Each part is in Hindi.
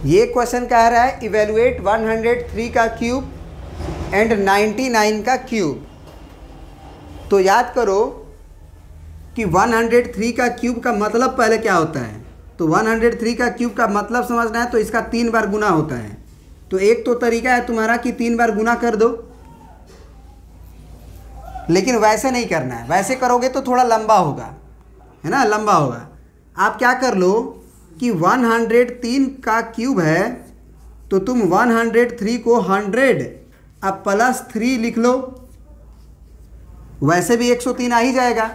ये क्वेश्चन कह रहा है इवेलुएट 103 का क्यूब एंड 99 का क्यूब। तो याद करो कि 103 का क्यूब का मतलब पहले क्या होता है। तो 103 का क्यूब का मतलब समझना है तो इसका 3 बार गुना होता है। तो एक तो तरीका है तुम्हारा कि 3 बार गुना कर दो, लेकिन वैसे नहीं करना है। वैसे करोगे तो थोड़ा लंबा होगा, है ना, लंबा होगा। आप क्या कर लो कि 103 का क्यूब है तो तुम 103 को 100 अब +3 लिख लो, वैसे भी 103 आ ही जाएगा।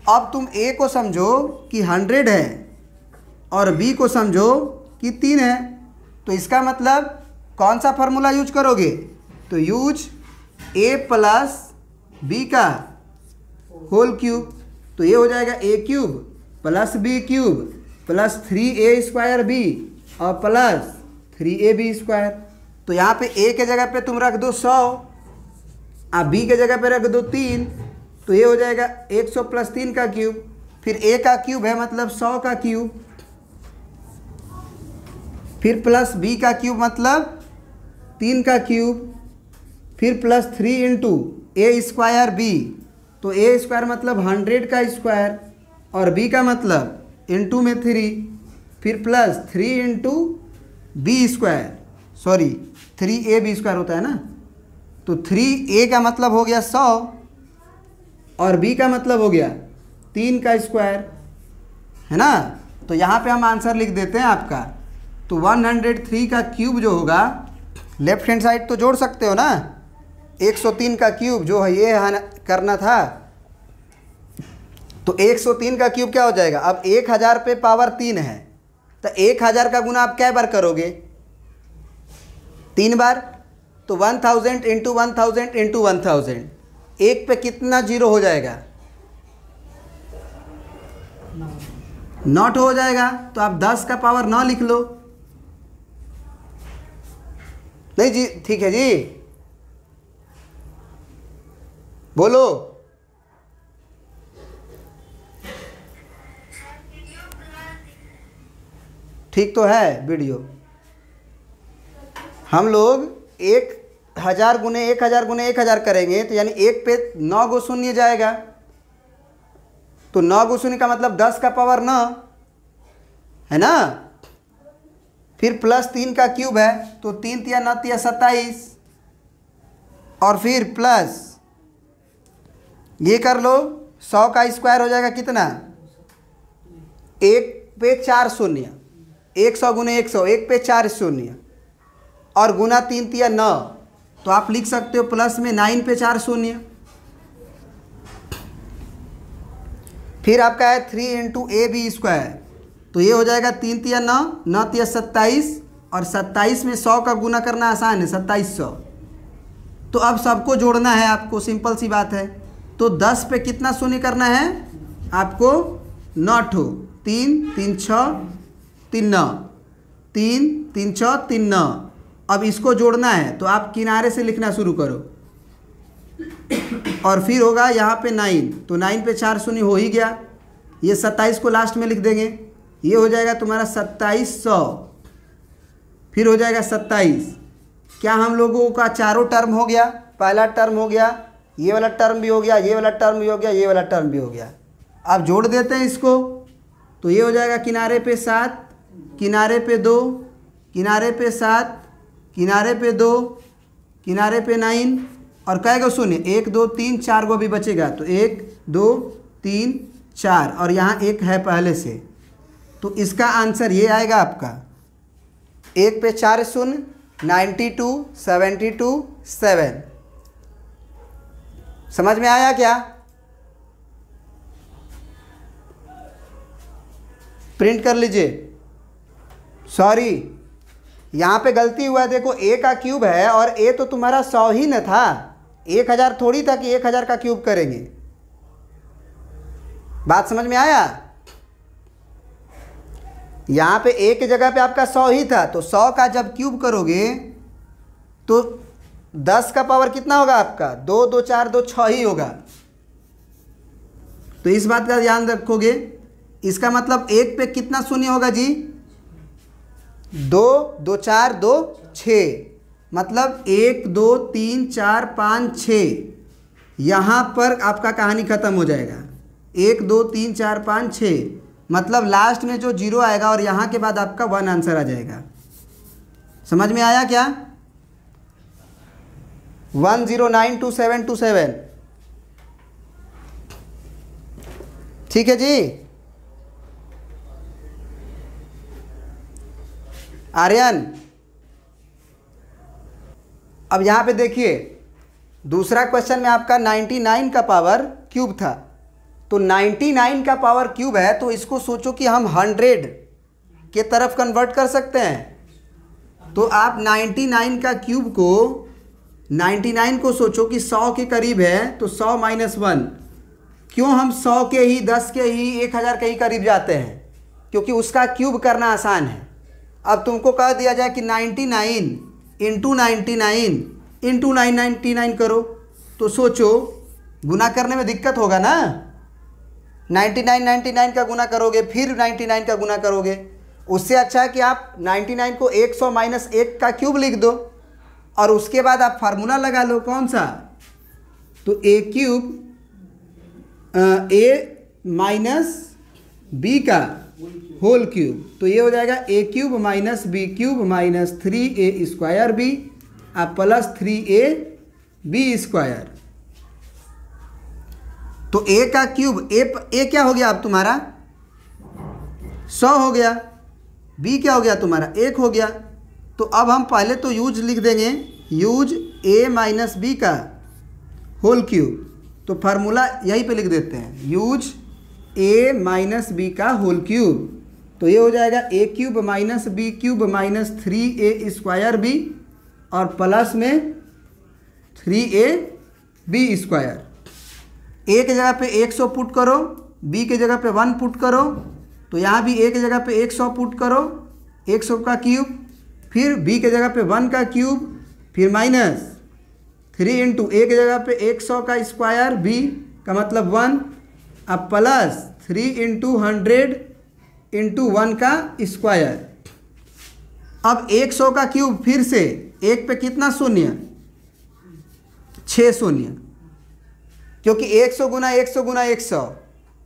अब तुम ए को समझो कि 100 है और बी को समझो कि 3 है। तो इसका मतलब कौन सा फार्मूला यूज करोगे? तो यूज ए प्लस बी का होल क्यूब। तो ये हो जाएगा A cube plus B cube plus 3a² B और प्लस 3ab²। तो यहाँ पे ए के जगह पे तुम रख दो 100, अब बी के जगह पे रख दो 3। तो ये हो जाएगा 100 + 3 का क्यूब। फिर ए का क्यूब है मतलब 100 का क्यूब, फिर प्लस बी का क्यूब मतलब 3 का क्यूब, फिर प्लस 3 × a² बी। तो a² मतलब 100 का स्क्वायर और b का मतलब इंटू में 3, फिर प्लस 3 × b², सॉरी 3ab² होता है ना। तो 3a का मतलब हो गया 100 और b का मतलब हो गया 3 का स्क्वायर, है ना। तो यहाँ पे हम आंसर लिख देते हैं आपका। तो 103 का क्यूब जो होगा, लेफ्ट हैंड साइड तो जोड़ सकते हो ना, 103 का क्यूब जो है ये करना था। तो 103 का क्यूब क्या हो जाएगा? अब 1000 पे पावर 3 है तो 1000 का गुना आप क्या बार करोगे? 3 बार। तो 1000 × 1000 × 1000, एक पे कितना जीरो हो जाएगा? नॉट हो जाएगा। तो आप 10 का पावर 9 लिख लो। नहीं जी, ठीक है जी, बोलो। ठीक तो है वीडियो। हम लोग 1000 गुने 1000 गुने 1000 करेंगे तो यानी एक पे 9 गो शून्य जाएगा। तो 9 गो शून्य का मतलब 10 का पावर 9, है ना। फिर प्लस 3 का क्यूब है तो 3 × 9 = 27 और फिर प्लस ये कर लो 100 का स्क्वायर हो जाएगा कितना? 1 पे 4 शून्य, 100 गुने 100, 1 पे 4 शून्य और गुना 3 × 9। तो आप लिख सकते हो प्लस में 9 पे 4 शून्य। फिर आपका है 3 × ab²। तो ये हो जाएगा 3 × 9, 9 × 27 और 27 में 100 का गुना करना आसान है, 2700। तो अब सबको जोड़ना है आपको, सिंपल सी बात है। तो 10 पे कितना शून्य करना है आपको? 9 ठो, 3 3 6 3 9, 3 3 6 3 9। अब इसको जोड़ना है तो आप किनारे से लिखना शुरू करो और फिर होगा यहाँ पे 9। तो 9 पे 4 शून्य हो ही गया। ये 27 को लास्ट में लिख देंगे, ये हो जाएगा तुम्हारा 2700। फिर हो जाएगा 27। क्या हम लोगों का चारों टर्म हो गया? पहला टर्म हो गया, ये वाला टर्म भी हो गया, ये वाला टर्म भी हो गया, ये वाला टर्म भी हो गया। अब जोड़ देते हैं इसको। तो ये हो जाएगा किनारे पे 7, किनारे पे 2, किनारे पे 7, किनारे पे 2, किनारे पे 9 और कै गो शून्य? 1 2 3 4 गो भी बचेगा। तो 1 2 3 4 और यहाँ 1 है पहले से। तो इसका आंसर ये आएगा आपका 1 पे 4 शून्य, 92 72 7। समझ में आया क्या? प्रिंट कर लीजिए। सॉरी, यहाँ पे गलती हुआ है। देखो ए का क्यूब है और ए तो तुम्हारा 100 ही न था, 1000 थोड़ी था कि 1000 का क्यूब करेंगे। बात समझ में आया? यहाँ पे ए की जगह पे आपका 100 ही था, तो 100 का जब क्यूब करोगे तो 10 का पावर कितना होगा आपका? 2 2 4 2 6 ही होगा। तो इस बात का ध्यान रखोगे। इसका मतलब 1 पे कितना शून्य होगा जी? 2 2 4 2 6, मतलब 1 2 3 4 5 6। यहाँ पर आपका कहानी ख़त्म हो जाएगा। 1 2 3 4 5 6, मतलब लास्ट में जो 0 आएगा और यहाँ के बाद आपका 1 आंसर आ जाएगा। समझ में आया क्या? 1092727। ठीक है जी। आर्यन, अब यहाँ पे देखिए दूसरा क्वेश्चन में आपका 99 का पावर क्यूब था। तो 99 का पावर क्यूब है तो इसको सोचो कि हम 100 के तरफ कन्वर्ट कर सकते हैं। तो आप 99 का क्यूब को 99 को सोचो कि 100 के करीब है, तो 100 माइनस 1। क्यों हम 100 के ही, 10 के ही, 1000 के ही करीब जाते हैं? क्योंकि उसका क्यूब करना आसान है। अब तुमको कह दिया जाए कि 99 इंटू 99 इंटू 999 करो, तो सोचो गुना करने में दिक्कत होगा ना। 99 का गुना करोगे, फिर 99 का गुना करोगे। उससे अच्छा है कि आप 99 को 100 माइनस 1 का क्यूब लिख दो और उसके बाद आप फार्मूला लगा लो। कौन सा? तो A cube A minus B का होल क्यूब, तो ये हो जाएगा A cube minus B cube minus 3a square B plus 3ab²। तो ए का क्यूब, ए क्या हो गया अब तुम्हारा? 100 हो गया। बी क्या हो गया तुम्हारा? 1 हो गया। तो अब हम पहले तो यूज लिख देंगे, यूज ए माइनस बी का होल क्यूब। तो फार्मूला यहीं पे लिख देते हैं, यूज ए माइनस बी का होल क्यूब। तो ये हो जाएगा A cube minus B cube minus 3a² और प्लस में 3ab²। ए के जगह पे 100 पुट करो, बी के जगह पे 1 पुट करो, तो यहाँ भी ए के जगह पे 100 पुट करो, 100 का क्यूब, फिर बी के जगह पे 1 का क्यूब, फिर माइनस 3 इंटू ए के जगह पे 100 का स्क्वायर, बी का मतलब 1, अब प्लस 3 इंटू 100 इंटू 1 का स्क्वायर। अब 100 का क्यूब, फिर से 1 पे कितना शून्य? 6 शून्य, क्योंकि 100 गुना 100 गुना 100,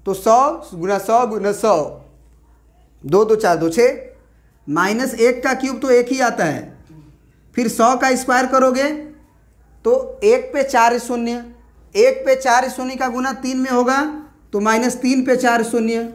तो 100 गुना 100 गुना 100, 2 2 4 2 6। माइनस 1 का क्यूब तो 1 ही आता है, फिर 100 का स्क्वायर करोगे तो 1 पे 4 शून्य, 1 पे 4 शून्य का गुना 3 में होगा, तो माइनस 3 पे 4 शून्य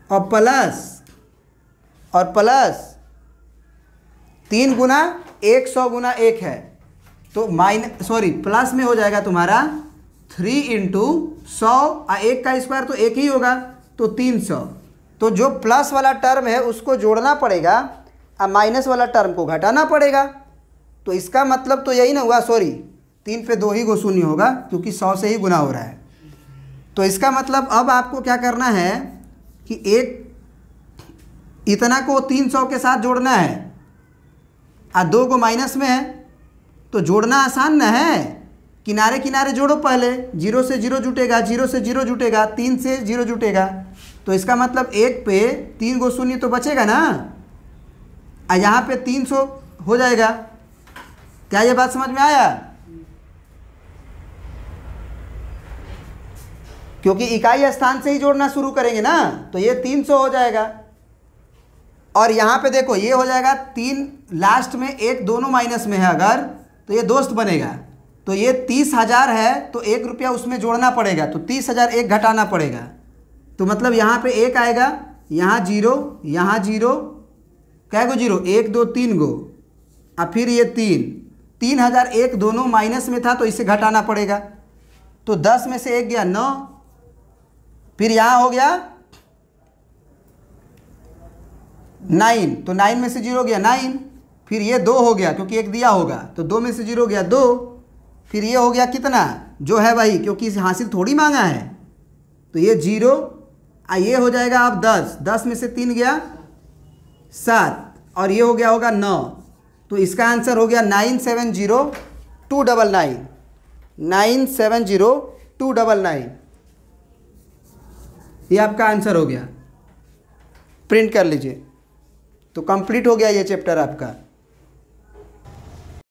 और प्लस 3 गुना 100 गुना 1 है, तो प्लस में हो जाएगा तुम्हारा 3 इंटू 100, 1 का स्क्वायर तो 1 ही होगा, तो 300। तो जो प्लस वाला टर्म है उसको जोड़ना पड़ेगा और माइनस वाला टर्म को घटाना पड़ेगा। तो इसका मतलब तो यही ना हुआ, 3 पे 2 ही गो शून्य होगा क्योंकि 100 से ही गुना हो रहा है। तो इसका मतलब अब आपको क्या करना है कि इतना को 300 के साथ जोड़ना है और 2 को माइनस में है, तो जोड़ना आसान ना है। किनारे किनारे जोड़ो पहले, 0 से 0 जुटेगा, 0 से 0 जुटेगा, 3 से 0 जुटेगा, तो इसका मतलब 1 पे 3 गो शून्य तो बचेगा ना, और यहाँ पे 300 हो जाएगा। क्या ये बात समझ में आया? क्योंकि इकाई स्थान से ही जोड़ना शुरू करेंगे ना, तो ये 300 हो जाएगा। और यहाँ पे देखो ये हो जाएगा 3, लास्ट में 1 दोनों माइनस में है अगर, तो ये दोस्त बनेगा। तो ये 30,000 है तो 1 रुपया उसमें जोड़ना पड़ेगा, तो 30,000 1 घटाना पड़ेगा। तो मतलब यहाँ पे 1 आएगा, यहाँ 0, यहाँ 0, कै गो 0? 1 2 3 गो, और फिर ये 3,001 दोनों माइनस में था तो इसे घटाना पड़ेगा। तो 10 में से 1 गया 9, फिर यहाँ हो गया 9, तो 9 में से 0 गया 9, फिर ये 2 हो गया क्योंकि 1 दिया होगा, तो 2 में से 0 गया 2, फिर ये हो गया कितना जो है वही, क्योंकि इसे हासिल थोड़ी मांगा है, तो ये 0, ये हो जाएगा अब 10, 10 में से 3 गया 7, और ये हो गया होगा 9। तो इसका आंसर हो गया 970299, 970299। ये आपका आंसर हो गया। प्रिंट कर लीजिए। तो कंप्लीट हो गया ये चैप्टर आपका।